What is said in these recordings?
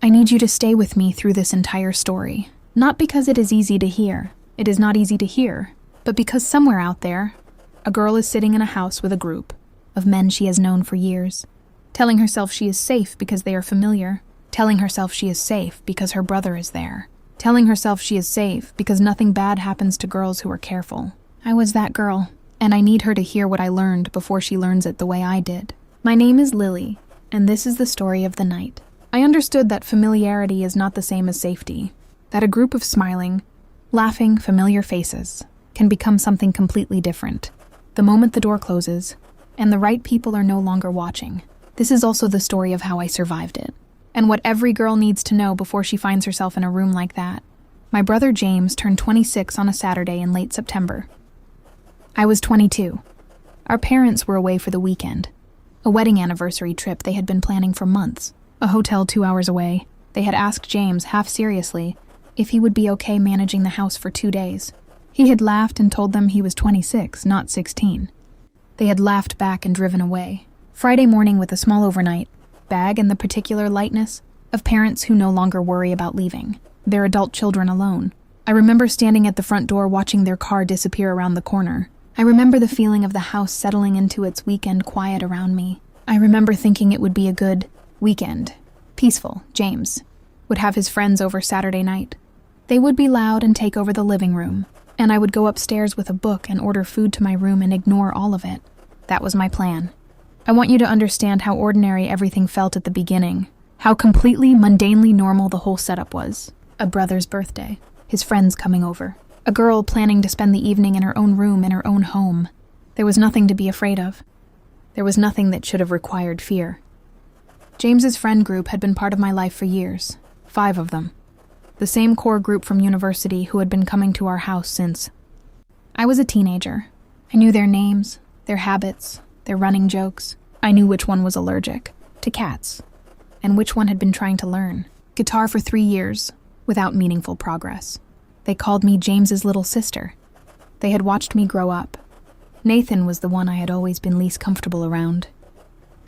I need you to stay with me through this entire story. Not because it is easy to hear. It is not easy to hear. But because somewhere out there, a girl is sitting in a house with a group of men she has known for years, telling herself she is safe because they are familiar, telling herself she is safe because her brother is there, telling herself she is safe because nothing bad happens to girls who are careful. I was that girl, and I need her to hear what I learned before she learns it the way I did. My name is Lily, and this is the story of the night. I understood that familiarity is not the same as safety, that a group of smiling, laughing, familiar faces can become something completely different the moment the door closes and the right people are no longer watching. This is also the story of how I survived it, and what every girl needs to know before she finds herself in a room like that. My brother James turned 26 on a Saturday in late September. I was 22. Our parents were away for the weekend, a wedding anniversary trip they had been planning for months. A hotel 2 hours away. They had asked James, half seriously, if he would be okay managing the house for 2 days. He had laughed and told them he was 26, not 16. They had laughed back and driven away. Friday morning with a small overnight bag and the particular lightness of parents who no longer worry about leaving their adult children alone. I remember standing at the front door watching their car disappear around the corner. I remember the feeling of the house settling into its weekend quiet around me. I remember thinking it would be a good weekend. Peaceful. James would have his friends over Saturday night. They would be loud and take over the living room, and I would go upstairs with a book and order food to my room and ignore all of it. That was my plan. I want you to understand how ordinary everything felt at the beginning, how completely, mundanely normal the whole setup was. A brother's birthday, his friends coming over, a girl planning to spend the evening in her own room in her own home. There was nothing to be afraid of. There was nothing that should have required fear. James's friend group had been part of my life for years, 5 of them. The same core group from university who had been coming to our house since I was a teenager. I knew their names, their habits, their running jokes. I knew which one was allergic to cats, and which one had been trying to learn guitar for 3 years without meaningful progress. They called me James's little sister. They had watched me grow up. Nathan was the one I had always been least comfortable around.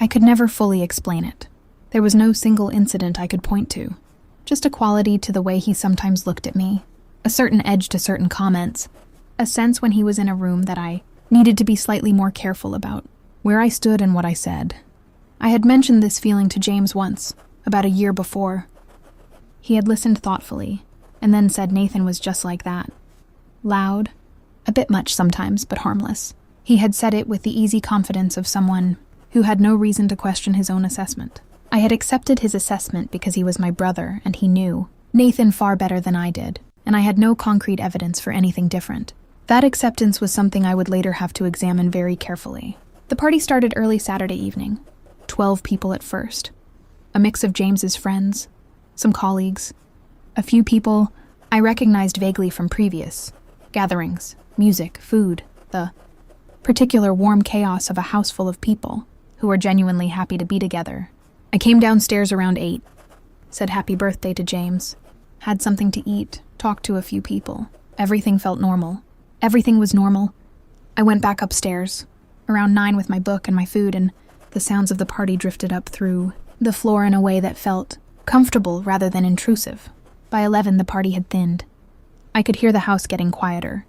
I could never fully explain it. There was no single incident I could point to, just a quality to the way he sometimes looked at me, a certain edge to certain comments, a sense when he was in a room that I needed to be slightly more careful about, where I stood and what I said. I had mentioned this feeling to James once, about a year before. He had listened thoughtfully, and then said Nathan was just like that. Loud, a bit much sometimes, but harmless. He had said it with the easy confidence of someone who had no reason to question his own assessment. I had accepted his assessment because he was my brother, and he knew Nathan far better than I did, and I had no concrete evidence for anything different. That acceptance was something I would later have to examine very carefully. The party started early Saturday evening. 12 people at first. A mix of James's friends, some colleagues, a few people I recognized vaguely from previous gatherings, music, food, the particular warm chaos of a house full of people who were genuinely happy to be together. I came downstairs around 8, said happy birthday to James, had something to eat, talked to a few people. Everything felt normal. Everything was normal. I went back upstairs, around 9 with my book and my food, and the sounds of the party drifted up through the floor in a way that felt comfortable rather than intrusive. By 11, the party had thinned. I could hear the house getting quieter.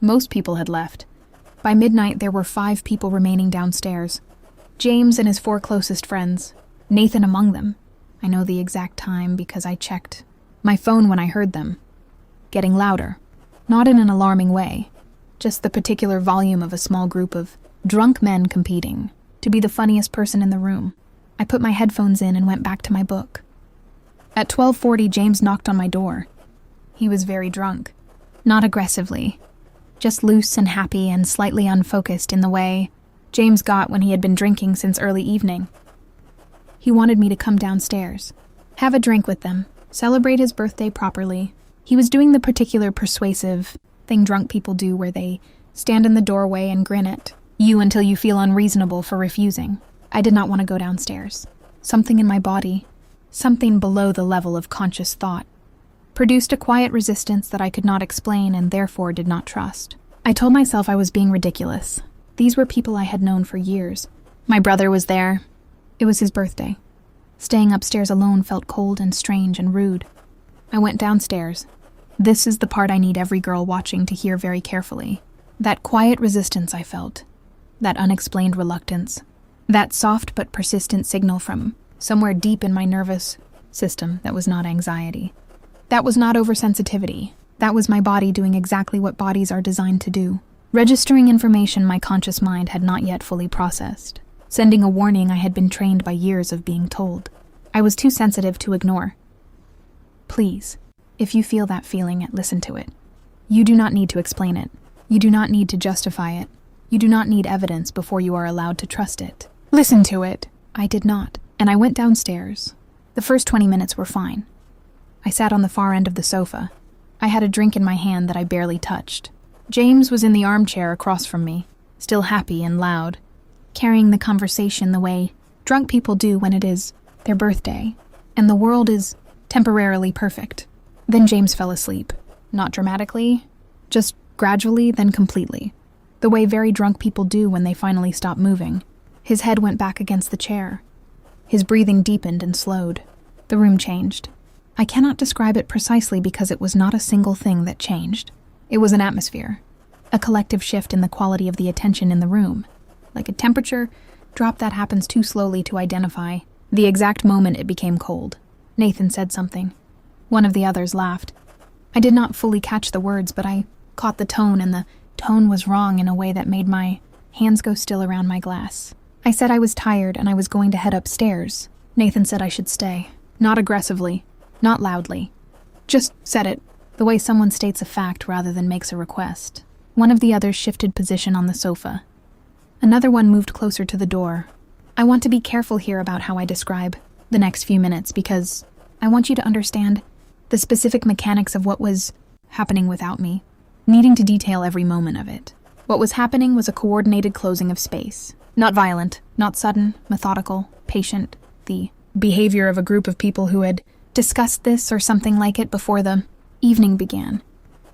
Most people had left. By midnight, there were 5 people remaining downstairs. James and his 4 closest friends, Nathan among them. I know the exact time because I checked my phone when I heard them. Getting louder. Not in an alarming way. Just the particular volume of a small group of drunk men competing to be the funniest person in the room. I put my headphones in and went back to my book. At 12:40, James knocked on my door. He was very drunk. Not aggressively. Just loose and happy and slightly unfocused in the way James got when he had been drinking since early evening. He wanted me to come downstairs, have a drink with them, celebrate his birthday properly. He was doing the particular persuasive thing drunk people do where they stand in the doorway and grin at you until you feel unreasonable for refusing. I did not want to go downstairs. Something in my body, something below the level of conscious thought, produced a quiet resistance that I could not explain and therefore did not trust. I told myself I was being ridiculous. These were people I had known for years. My brother was there. It was his birthday. Staying upstairs alone felt cold and strange and rude. I went downstairs. This is the part I need every girl watching to hear very carefully. That quiet resistance I felt. That unexplained reluctance. That soft but persistent signal from somewhere deep in my nervous system that was not anxiety. That was not oversensitivity. That was my body doing exactly what bodies are designed to do. Registering information my conscious mind had not yet fully processed. Sending a warning I had been trained by years of being told. I was too sensitive to ignore. Please, if you feel that feeling, listen to it. You do not need to explain it. You do not need to justify it. You do not need evidence before you are allowed to trust it. Listen to it. I did not, and I went downstairs. The first 20 minutes were fine. I sat on the far end of the sofa. I had a drink in my hand that I barely touched. James was in the armchair across from me, still happy and loud, carrying the conversation the way drunk people do when it is their birthday, and the world is temporarily perfect. Then James fell asleep. Not dramatically, just gradually, then completely. The way very drunk people do when they finally stop moving. His head went back against the chair. His breathing deepened and slowed. The room changed. I cannot describe it precisely because it was not a single thing that changed. It was an atmosphere, a collective shift in the quality of the attention in the room, like a temperature drop that happens too slowly to identify. The exact moment it became cold. Nathan said something. One of the others laughed. I did not fully catch the words, but I caught the tone, and the tone was wrong in a way that made my hands go still around my glass. I said I was tired and I was going to head upstairs. Nathan said I should stay. Not aggressively, not loudly. Just said it, the way someone states a fact rather than makes a request. One of the others shifted position on the sofa. Another one moved closer to the door. I want to be careful here about how I describe the next few minutes because I want you to understand the specific mechanics of what was happening without me, needing to detail every moment of it. What was happening was a coordinated closing of space. Not violent, not sudden, methodical, patient. The behavior of a group of people who had discussed this or something like it before the evening began.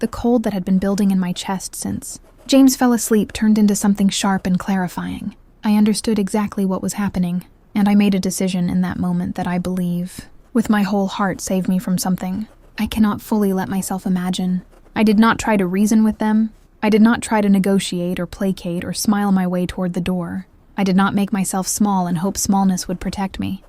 The cold that had been building in my chest since James fell asleep turned into something sharp and clarifying. I understood exactly what was happening, and I made a decision in that moment that I believe, with my whole heart, saved me from something I cannot fully let myself imagine. I did not try to reason with them. I did not try to negotiate or placate or smile my way toward the door. I did not make myself small and hope smallness would protect me.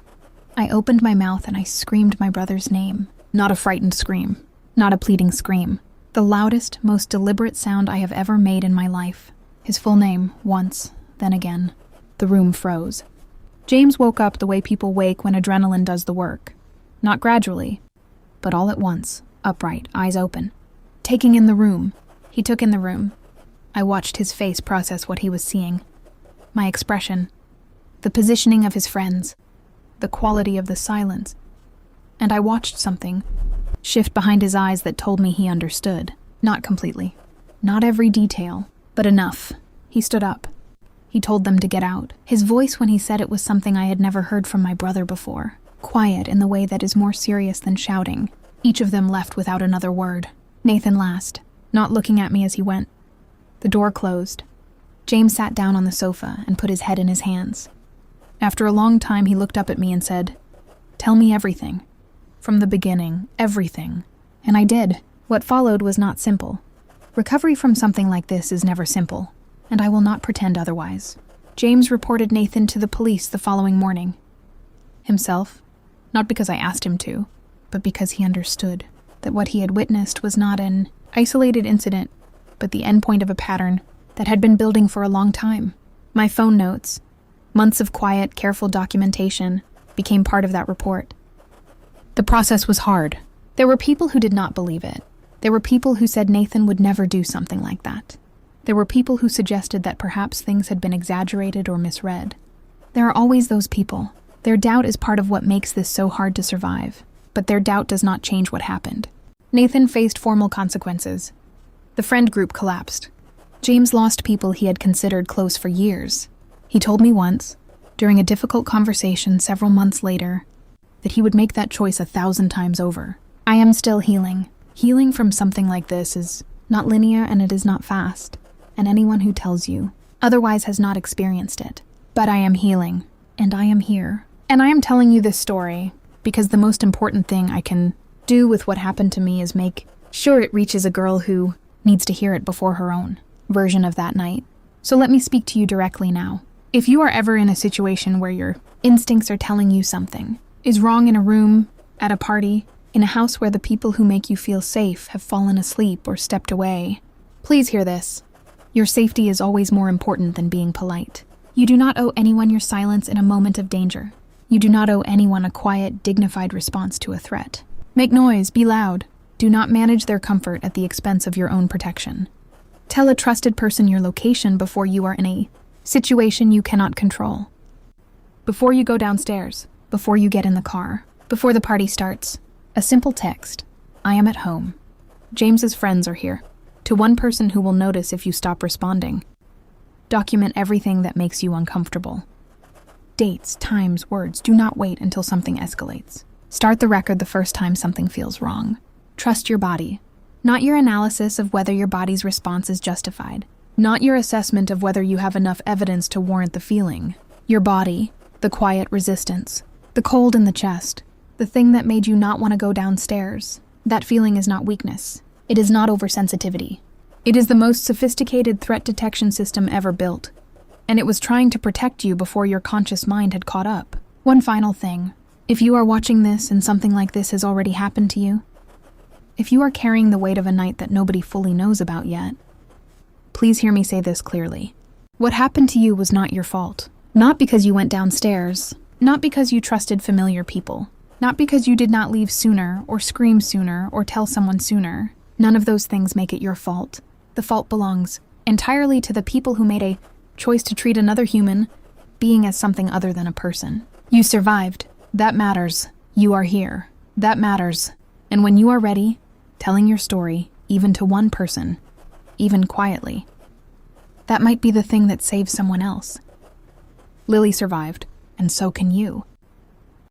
I opened my mouth and I screamed my brother's name. Not a frightened scream, not a pleading scream. The loudest, most deliberate sound I have ever made in my life. His full name, once, then again. The room froze. James woke up the way people wake when adrenaline does the work. Not gradually, but all at once, upright, eyes open. Taking in the room. He took in the room. I watched his face process what he was seeing. My expression. The positioning of his friends. The quality of the silence. And I watched something shift behind his eyes that told me he understood. Not completely. Not every detail, but enough. He stood up. He told them to get out. His voice when he said it was something I had never heard from my brother before. Quiet in the way that is more serious than shouting. Each of them left without another word. Nathan last, not looking at me as he went. The door closed. James sat down on the sofa and put his head in his hands. After a long time, he looked up at me and said, "Tell me everything. From the beginning, everything." And I did. What followed was not simple. Recovery from something like this is never simple, and I will not pretend otherwise. James reported Nathan to the police the following morning. Himself, not because I asked him to, but because he understood that what he had witnessed was not an isolated incident, but the endpoint of a pattern that had been building for a long time. My phone notes, months of quiet, careful documentation, became part of that report. The process was hard. There were people who did not believe it. There were people who said Nathan would never do something like that. There were people who suggested that perhaps things had been exaggerated or misread. There are always those people. Their doubt is part of what makes this so hard to survive, but their doubt does not change what happened. Nathan faced formal consequences. The friend group collapsed. James lost people he had considered close for years. He told me once, during a difficult conversation several months later, that he would make that choice 1,000 times over. I am still healing. Healing from something like this is not linear and it is not fast, and anyone who tells you otherwise has not experienced it. But I am healing, and I am here, And I am telling you this story because the most important thing I can do with what happened to me is make sure it reaches a girl who needs to hear it before her own version of that night. So let me speak to you directly now. If you are ever in a situation where your instincts are telling you something is wrong in a room, at a party, in a house where the people who make you feel safe have fallen asleep or stepped away, please hear this. Your safety is always more important than being polite. You do not owe anyone your silence in a moment of danger. You do not owe anyone a quiet, dignified response to a threat. Make noise, be loud. Do not manage their comfort at the expense of your own protection. Tell a trusted person your location before you are in a situation you cannot control. Before you go downstairs, before you get in the car, before the party starts, a simple text. I am at home. James's friends are here. To one person who will notice if you stop responding. Document everything that makes you uncomfortable. Dates, times, words. Do not wait until something escalates. Start the record the first time something feels wrong. Trust your body. Not your analysis of whether your body's response is justified. Not your assessment of whether you have enough evidence to warrant the feeling. Your body, the quiet resistance, the cold in the chest, the thing that made you not want to go downstairs. That feeling is not weakness. It is not oversensitivity. It is the most sophisticated threat detection system ever built, and it was trying to protect you before your conscious mind had caught up. One final thing. If you are watching this and something like this has already happened to you, if you are carrying the weight of a night that nobody fully knows about yet, please hear me say this clearly. What happened to you was not your fault. Not because you went downstairs, not because you trusted familiar people, not because you did not leave sooner or scream sooner or tell someone sooner. None of those things make it your fault. The fault belongs entirely to the people who made a choice to treat another human being as something other than a person. You survived. That matters. You are here. That matters. And when you are ready, telling your story, even to one person, even quietly, that might be the thing that saves someone else. Lily survived, and so can you.